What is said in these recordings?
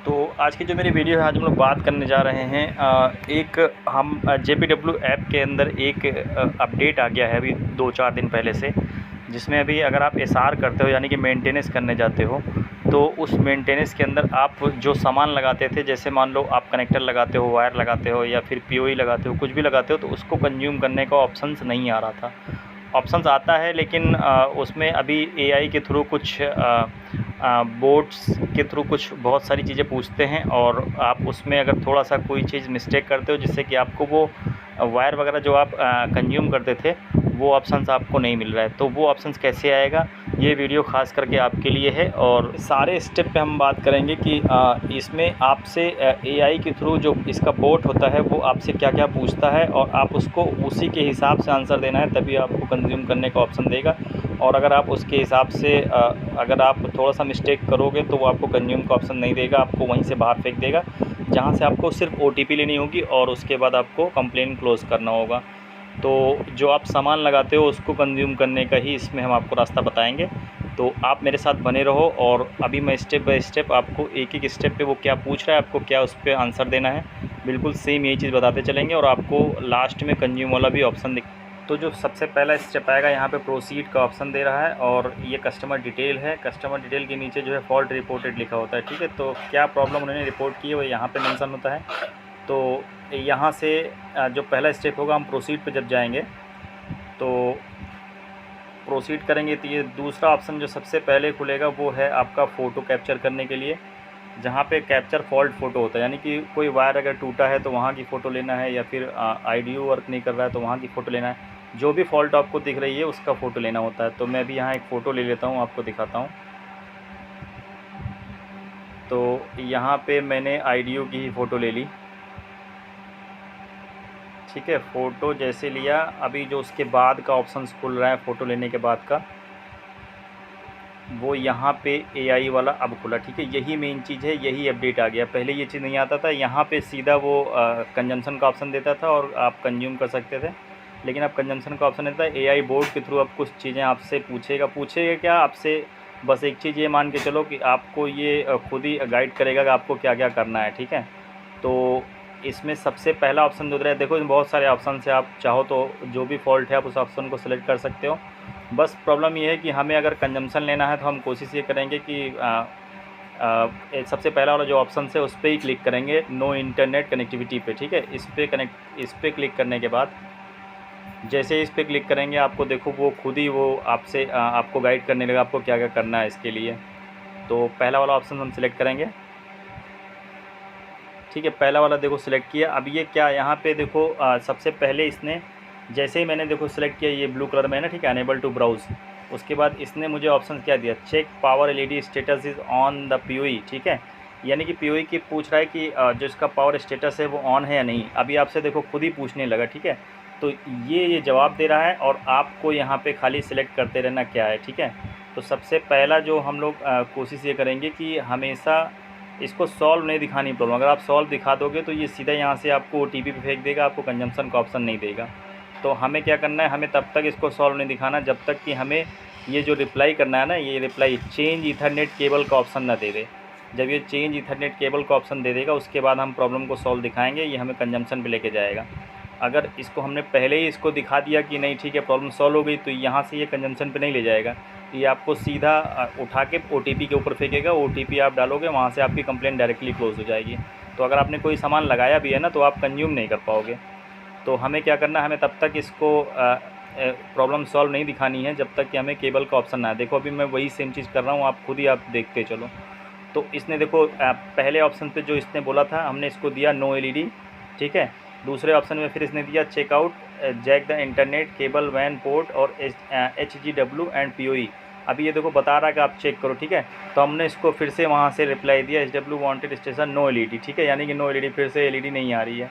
तो आज की जो मेरी वीडियो है, आज हम लोग बात करने जा रहे हैं एक हम JPW ऐप के अंदर एक अपडेट आ गया है अभी 2-4 दिन पहले से, जिसमें अभी अगर आप SR करते हो यानी कि मेंटेनेंस करने जाते हो, तो उस मेंटेनेंस के अंदर आप जो सामान लगाते थे, जैसे मान लो आप कनेक्टर लगाते हो, वायर लगाते हो या फिर POE लगाते हो, कुछ भी लगाते हो, तो उसको कंज्यूम करने का ऑप्शंस नहीं आ रहा था। ऑप्शंस आता है लेकिन उसमें अभी AI के थ्रू कुछ बोट्स के थ्रू कुछ बहुत सारी चीज़ें पूछते हैं, और आप उसमें अगर थोड़ा सा कोई चीज़ मिस्टेक करते हो जिससे कि आपको वो वायर वगैरह जो आप कंज्यूम करते थे वो ऑप्शंस आपको नहीं मिल रहा है। तो वो ऑप्शंस कैसे आएगा, ये वीडियो ख़ास करके आपके लिए है। और सारे स्टेप पे हम बात करेंगे कि इसमें आपसे AI के थ्रू जो इसका बोट होता है वो आपसे क्या क्या पूछता है, और आप उसको उसी के हिसाब से आंसर देना है, तभी आपको कंज्यूम करने का ऑप्शन देगा। और अगर आप उसके हिसाब से अगर आप थोड़ा सा मिस्टेक करोगे तो वो आपको कंज्यूम का ऑप्शन नहीं देगा, आपको वहीं से बाहर फेंक देगा, जहाँ से आपको सिर्फ OTP लेनी होगी और उसके बाद आपको कंप्लेन क्लोज़ करना होगा। तो जो आप सामान लगाते हो उसको कंज्यूम करने का ही इसमें हम आपको रास्ता बताएंगे। तो आप मेरे साथ बने रहो, और अभी मैं स्टेप बाय स्टेप आपको एक एक स्टेप पे वो क्या पूछ रहा है, आपको क्या उस पर आंसर देना है, बिल्कुल सेम यही चीज़ बताते चलेंगे, और आपको लास्ट में कंज्यूम वाला भी ऑप्शन दिख। तो जो सबसे पहला स्टेप आएगा, यहाँ पे प्रोसीड का ऑप्शन दे रहा है, और ये कस्टमर डिटेल है। कस्टमर डिटेल के नीचे जो है फॉल्ट रिपोर्टेड लिखा होता है, ठीक है। तो क्या प्रॉब्लम उन्होंने रिपोर्ट की है वो यहाँ पे मेंशन होता है। तो यहाँ से जो पहला स्टेप होगा, हम प्रोसीड पे जब जाएंगे तो प्रोसीड करेंगे तो ये दूसरा ऑप्शन जो सबसे पहले खुलेगा वो है आपका फ़ोटो कैप्चर करने के लिए, जहाँ पे कैप्चर फॉल्ट फ़ोटो होता है, यानी कि कोई वायर अगर टूटा है तो वहाँ की फ़ोटो लेना है, या फिर IDU वर्क नहीं कर रहा है तो वहाँ की फ़ोटो लेना है। जो भी फॉल्ट आपको दिख रही है उसका फ़ोटो लेना होता है। तो मैं भी यहाँ एक फ़ोटो ले लेता हूँ, आपको दिखाता हूँ। तो यहाँ पे मैंने IDU की ही फ़ोटो ले ली, ठीक है। फ़ोटो जैसे लिया, अभी जो उसके बाद का ऑप्शन खुल रहा है फ़ोटो लेने के बाद का, वो यहाँ पे AI वाला अब खुला, ठीक है। यही मेन चीज़ है, यही अपडेट आ गया। पहले ये चीज़ नहीं आता था, यहाँ पे सीधा वो कंजम्पशन का ऑप्शन देता था और आप कंज्यूम कर सकते थे, लेकिन अब कंजम्पशन का ऑप्शन देता है। AI बोर्ड के थ्रू अब कुछ चीज़ें आपसे पूछेगा क्या आपसे, बस एक चीज़ ये मान के चलो कि आपको ये खुद ही गाइड करेगा कि आपको क्या क्या करना है, ठीक है। तो इसमें सबसे पहला ऑप्शन जो दे रहा है, देखो इसमें बहुत सारे ऑप्शन है, आप चाहो तो जो भी फॉल्ट है आप उस ऑप्शन को सिलेक्ट कर सकते हो। बस प्रॉब्लम ये है कि हमें अगर कंजम्पशन लेना है तो हम कोशिश ये करेंगे कि सबसे पहला वाला जो ऑप्शन है उस पर ही क्लिक करेंगे, नो इंटरनेट कनेक्टिविटी पे, ठीक है। इस पर क्लिक करने के बाद जैसे इस पर क्लिक करेंगे, आपको देखो वो खुद ही वो आपसे आपको गाइड करने लगा आपको क्या क्या करना है इसके लिए। तो पहला वाला ऑप्शन हम सिलेक्ट करेंगे, ठीक है। पहला वाला देखो सिलेक्ट किया। अब ये क्या यहाँ पे देखो सबसे पहले इसने, जैसे ही मैंने देखो सिलेक्ट किया, ये ब्लू कलर में है ना, ठीक है, अनेबल टू ब्राउज़। उसके बाद इसने मुझे ऑप्शन क्या दिया, check power LED status is on the POE, ठीक है। यानी कि POE की पूछ रहा है कि जो इसका पावर स्टेटस है वो ऑन है या नहीं। अभी आपसे देखो खुद ही पूछने लगा, ठीक है। तो ये जवाब दे रहा है, और आपको यहाँ पे खाली सिलेक्ट करते रहना क्या है, ठीक है। तो सबसे पहला जो हम लोग कोशिश ये करेंगे कि हमेशा इसको सॉल्व नहीं दिखानी प्रॉब्लम। अगर आप सॉल्व दिखा दोगे तो ये सीधा यहाँ से आपको OTP पे फेंक देगा, आपको कंजम्पशन का ऑप्शन नहीं देगा। तो हमें क्या करना है, हमें तब तक इसको सॉल्व नहीं दिखाना जब तक कि हमें ये जो रिप्लाई करना है ना, ये रिप्लाई चेंज ईथरनेट केबल का ऑप्शन ना दे दे। जब ये चेंज ईथरनेट केबल का ऑप्शन दे देगा उसके बाद हम प्रॉब्लम को सॉल्व दिखाएंगे, ये हमें कंजम्पशन पे लेके जाएगा। अगर इसको हमने पहले ही इसको दिखा दिया कि नहीं ठीक है प्रॉब्लम सॉल्व हो गई, तो यहाँ से ये कंजम्पशन पे नहीं ले जाएगा, ये आपको सीधा उठा के OTP के ऊपर फेंकेगा। OTP आप डालोगे, वहाँ से आपकी कंप्लेंट डायरेक्टली क्लोज हो जाएगी। तो अगर आपने कोई सामान लगाया भी है ना, तो आप कंज्यूम नहीं कर पाओगे। तो हमें क्या करना है, हमें तब तक इसको प्रॉब्लम सॉल्व नहीं दिखानी है जब तक कि हमें केबल का ऑप्शन ना आए। देखो अभी मैं वही सेम चीज़ कर रहा हूँ, आप खुद ही आप देखते चलो। तो इसने देखो पहले ऑप्शन पे जो इसने बोला था हमने इसको दिया नो LED, ठीक है। दूसरे ऑप्शन में फिर इसने दिया checkout jack the internet cable वैन पोर्ट और HGW एंड POE। अभी ये देखो बता रहा है कि आप चेक करो, ठीक है। तो हमने इसको फिर से वहाँ से रिप्लाई दिया HW wanted station no LED, ठीक है, यानी कि नो LED, फिर से LED नहीं आ रही है।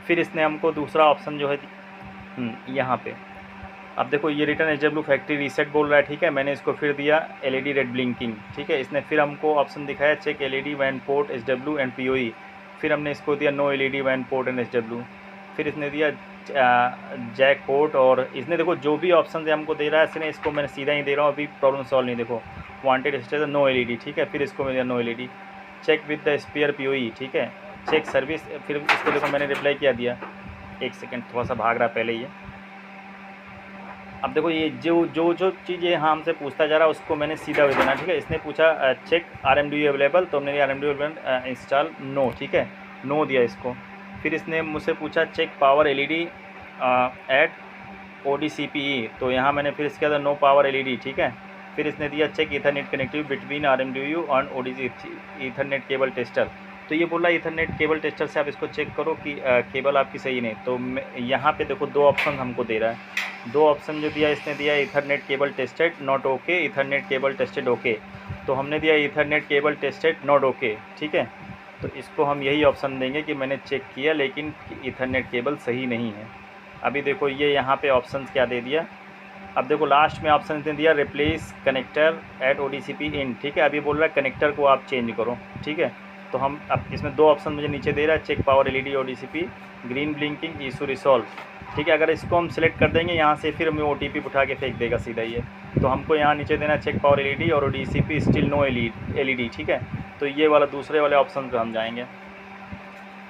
फिर इसने हमको दूसरा ऑप्शन जो है यहाँ पे, अब देखो ये रिटर्न HW फैक्ट्री रीसेट बोल रहा है, ठीक है। मैंने इसको फिर दिया LED रेड ब्लिंकिंग, ठीक है। इसने फिर हमको ऑप्शन दिखाया चेक LED वैन पोर्ट HW एंड POE। फिर हमने इसको दिया नो LED वैन पोर्ट एंड HW। फिर इसने दिया जैक पोर्ट, और इसने देखो जो भी ऑप्शन हमको दे रहा है इसने, इसको मैंने सीधा ही दे रहा हूँ, अभी प्रॉब्लम सॉल्व नहीं। देखो वांटेड स्टेशन नो LED, ठीक है। फिर इसको मैं दिया no LED। Check with the spare POE, ठीक है, चेक सर्विस। फिर इसको देखो मैंने रिप्लाई क्या दिया, एक सेकेंड, थोड़ा सा भाग रहा पहले ये। अब देखो ये जो चीज़ ये हमसे पूछता जा रहा है उसको मैंने सीधा दे देना, ठीक है। इसने पूछा चेक RMDU अवेलेबल, तो हमने RMDU इंस्टॉल नो, ठीक है, नो दिया इसको। फिर इसने मुझसे पूछा check power LED at ODCPE, तो यहाँ मैंने फिर इसके अंदर नो पावर LED, ठीक है। फिर इसने दिया check ethernet connectivity between RMDU और ODC ईथरनेट केबल टेस्टर, तो ये बोला ईथरनेट केबल टेस्टर से आप इसको चेक करो कि केबल आपकी सही नहीं। तो यहाँ पे देखो दो ऑप्शन हमको दे रहा है, दो ऑप्शन जो दिया इसने दिया Ethernet cable tested not okay, Ethernet cable tested okay. तो हमने दिया Ethernet cable tested not okay, ठीक है। तो इसको हम यही ऑप्शन देंगे कि मैंने चेक किया लेकिन ईथरनेट केबल सही नहीं है। अभी देखो ये यहाँ पे ऑप्शन क्या दे दिया, अब देखो लास्ट में ऑप्शन दे दिया रिप्लेस कनेक्टर एट ODCP इन, ठीक है। अभी बोल रहा है कनेक्टर को आप चेंज करो, ठीक है। तो हम अब इसमें दो ऑप्शन मुझे नीचे दे रहा है, check power LED ODCP green blinking issue resolve, ठीक है। अगर इसको हम सिलेक्ट कर देंगे यहाँ से फिर हमें OTP उठा के फेंक देगा सीधा ये। तो हमको यहाँ नीचे देना चेक पावर LED और ODCP स्टिल नो LED, ठीक है। तो ये वाला दूसरे वाले ऑप्शन पर हम जाएंगे,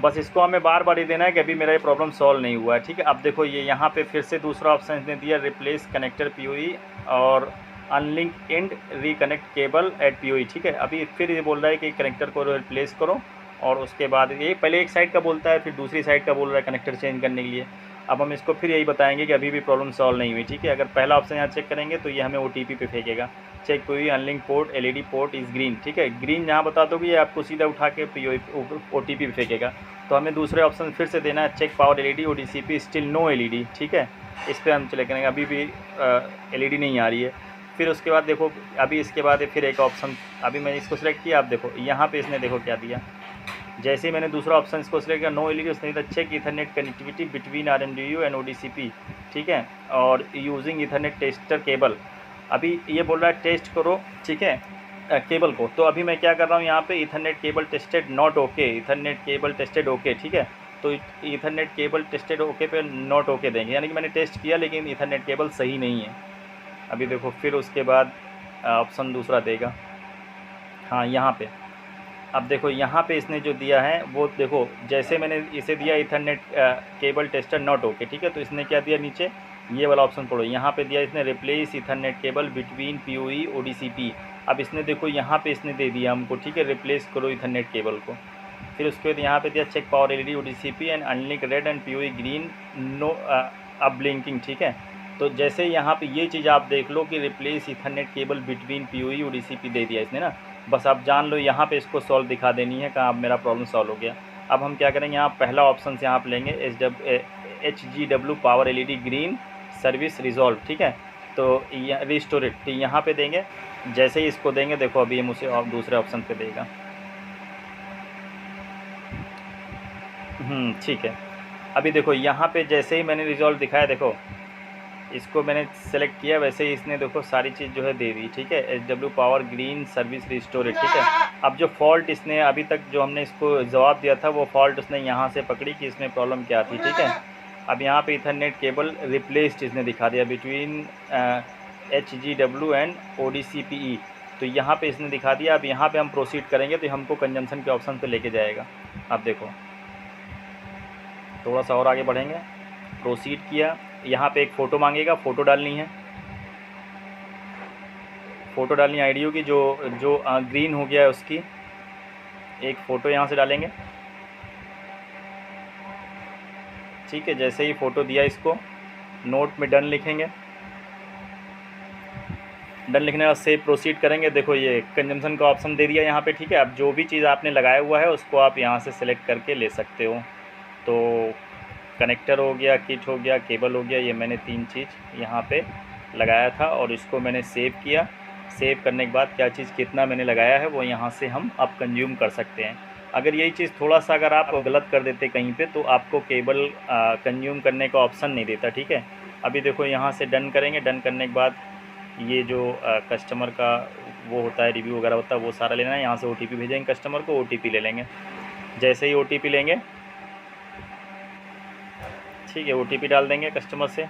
बस इसको हमें बार बार ही देना है कि अभी मेरा ये प्रॉब्लम सॉल्व नहीं हुआ है, ठीक है। अब देखो ये यहाँ पे फिर से दूसरा ऑप्शन इसने दिया रिप्लेस कनेक्टर POE और unlink and reconnect cable at POE, ठीक है। अभी फिर ये बोल रहा है कि कनेक्टर को रिप्लेस करो और उसके बाद ये पहले एक साइड का बोलता है फिर दूसरी साइड का बोल रहा है कनेक्टर चेंज करने के लिए। अब हम इसको फिर यही बताएंगे कि अभी भी प्रॉब्लम सॉल्व नहीं हुई, ठीक है। अगर पहला ऑप्शन यहाँ चेक करेंगे तो ये हमें OTP पे फेंकेगा, check POE unlink port LED port is green, ठीक है। ग्रीन यहाँ बता दो कि ये आपको सीधा उठा के OTP पे फेंकेगा। तो हमें दूसरे ऑप्शन फिर से देना है check power LED ODCP still no LED, ठीक है। इस पर हम चले करेंगे, अभी भी LED नहीं आ रही है। फिर उसके बाद देखो अभी इसके बाद फिर एक ऑप्शन, अभी मैंने इसको सिलेक्ट किया, आप देखो यहाँ पे इसने देखो क्या दिया, जैसे ही मैंने दूसरा ऑप्शन इसको सिलेक्ट किया नो LED, उसने दिया check ethernet connectivity between RMDU and ODCP, ठीक है, और यूजिंग ईथरनेट टेस्टर केबल। अभी ये बोल रहा है टेस्ट करो, ठीक है, केबल को। तो अभी मैं क्या कर रहा हूँ यहाँ पे Ethernet cable tested not okay, Ethernet cable tested okay, ठीक है। तो ईथरनेट केबल टेस्टेड ओके पे नॉट ओके देंगे, यानी कि मैंने टेस्ट किया लेकिन ईथरनेट केबल सही नहीं है। अभी देखो फिर उसके बाद ऑप्शन दूसरा देगा, हाँ यहाँ पे। अब देखो यहाँ पे इसने जो दिया है वो देखो, जैसे मैंने इसे दिया Ethernet cable tester not okay, ठीक है। तो इसने क्या दिया नीचे ये वाला ऑप्शन पढ़ो, यहाँ पे दिया इसने replace Ethernet cable between POE ODCP। अब इसने देखो यहाँ पे इसने दे दिया हमको, ठीक है, रिप्लेस करो ईथरनेट केबल को। फिर उसके बाद यहाँ पे दिया check power LED ODCP and unlink red and POE green no अब ब्लिंकिंग, ठीक है। तो जैसे यहाँ पे ये चीज़ आप देख लो कि replace Ethernet cable between POE ODCP दे दिया इसने ना, बस आप जान लो यहाँ पे इसको सॉल्व दिखा देनी है कहाँ अब मेरा प्रॉब्लम सॉल्व हो गया। अब हम क्या करेंगे, यहाँ पहला ऑप्शन से यहाँ पे लेंगे HGW power LED green service resolve, ठीक है। तो रिस्टोरेट, तो यहाँ पे देंगे, जैसे ही इसको देंगे देखो अभी ये मुझे दूसरे ऑप्शन पे देगा, ठीक है। अभी देखो यहाँ पे जैसे ही मैंने रिजॉल्व दिखाया, देखो इसको मैंने सेलेक्ट किया वैसे ही इसने देखो सारी चीज़ जो है दे दी, ठीक है। HW पावर ग्रीन सर्विस रिस्टोरेट, ठीक है। अब जो फॉल्ट इसने अभी तक जो हमने इसको जवाब दिया था वो फॉल्ट उसने यहाँ से पकड़ी कि इसमें प्रॉब्लम क्या थी, ठीक है। अब यहाँ पे ईथरनेट केबल रिप्लेस्ड इसने दिखा दिया बिटवीन HGW एंड ODCPE, तो यहाँ पे इसने दिखा दिया। अब यहाँ पे हम प्रोसीड करेंगे तो हमको कंजम्पशन के ऑप्शन पे लेके जाएगा। अब देखो थोड़ा सा और आगे बढ़ेंगे, प्रोसीड किया, यहाँ पे एक फ़ोटो मांगेगा, फ़ोटो डालनी है, फ़ोटो डालनी है IDU की, जो ग्रीन हो गया है उसकी एक फ़ोटो यहाँ से डालेंगे, ठीक है। जैसे ही फ़ोटो दिया इसको नोट में डन लिखेंगे, डन लिखने के बाद सेव प्रोसीड करेंगे। देखो ये कंजम्पशन का ऑप्शन दे दिया यहाँ पे, ठीक है। अब जो भी चीज़ आपने लगाया हुआ है उसको आप यहाँ से सिलेक्ट करके ले सकते हो। तो कनेक्टर हो गया, किट हो गया, केबल हो गया, ये मैंने 3 चीज़ यहाँ पे लगाया था और इसको मैंने सेव किया। सेव करने के बाद क्या चीज़ कितना मैंने लगाया है वो यहाँ से हम अब कंज्यूम कर सकते हैं। अगर यही चीज़ थोड़ा सा अगर आप गलत कर देते कहीं पे तो आपको केबल कंज्यूम करने का ऑप्शन नहीं देता, ठीक है। अभी देखो यहाँ से डन करेंगे, डन करने के बाद ये जो कस्टमर का वो होता है रिव्यू वगैरह होता है वो सारा लेना है। यहाँ से OTP भेजेंगे कस्टमर को, OTP ले लेंगे। जैसे ही OTP लेंगे, ठीक है, OTP डाल देंगे कस्टमर से,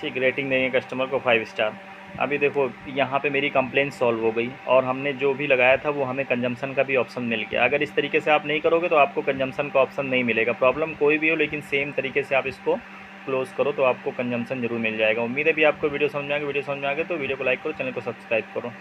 ठीक, रेटिंग देंगे कस्टमर को 5 स्टार। अभी देखो यहाँ पे मेरी कंप्लेंट सॉल्व हो गई और हमने जो भी लगाया था वो हमें कंजम्पशन का भी ऑप्शन मिल गया। अगर इस तरीके से आप नहीं करोगे तो आपको कंजम्पशन का ऑप्शन नहीं मिलेगा। प्रॉब्लम कोई भी हो लेकिन सेम तरीके से आप इसको क्लोज़ करो तो आपको कंजम्पशन ज़रूर मिल जाएगा। उम्मीद है भी आपको वीडियो समझ में आ गई। वीडियो समझ में आ गई तो वीडियो को लाइक करो, चैनल को सब्सक्राइब करो।